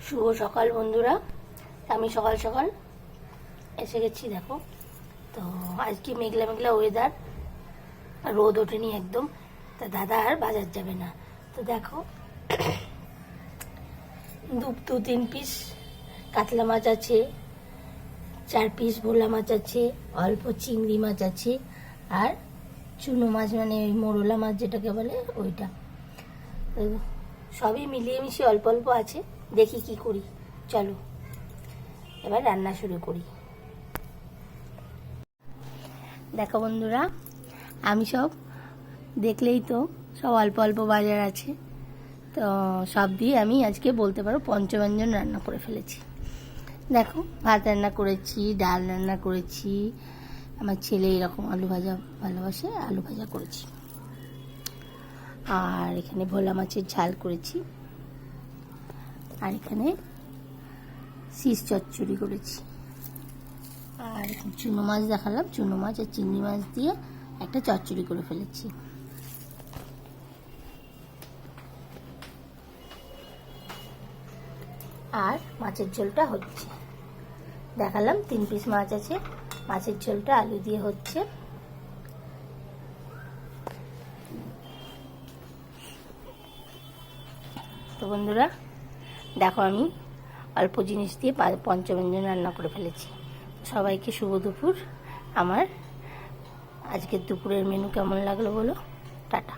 শুভ সকাল বন্ধুরা। আমি সকাল সকাল এসে গেছি। দেখো তো আজকে মেঘলা মেঘলা ওয়েদার, রোদ ওঠেনি একদম। তা দাদা আর বাজার যাবে না। তো দেখো দু তিন পিস কাতলা মাছ আছে, 4 পিস ভোলা মাছ আছে, অল্প চিংড়ি মাছ আছে, আর চুনো মাছ মানে ওই মোরলা মাছ যেটাকে বলে ওইটা। তো সবই মিলিয়ে মিশিয়ে অল্প অল্প আছে। দেখি কি করি, চলো এবার রান্না শুরু করি। দেখো বন্ধুরা, আমি সব দেখলেই তো সব অল্প অল্প বাজার আছে, তো সব দিয়ে আমি আজকে বলতে পারো পঞ্চব্যঞ্জন রান্না করে ফেলেছি। দেখো ভাত রান্না করেছি, ডাল রান্না করেছি, আমার ছেলে এরকম আলু ভাজা ভালোবাসে, আলু ভাজা করেছি, আর এখানে ভোলা মাছের ঝাল করেছি, আর এখানে শীষ চচ্চড়ি করেছি, আর চুনো মাছ দেখালাম, চুনো মাছ আর চিংড়ি মাছ দিয়ে একটা চচ্চড়ি করে ফেলেছি। আর মাছের ঝোলটা হচ্ছে, দেখালাম 3 পিস মাছ আছে, মাছের ঝোলটা আলু দিয়ে হচ্ছে। তো বন্ধুরা দেখো, আমি অল্প জিনিস দিয়ে পঞ্চব্যঞ্জন রান্না করে ফেলেছি। সবাইকে শুভ দুপুর। আমার আজকের দুপুরের মেনু কেমন লাগলো বলো। টাটা।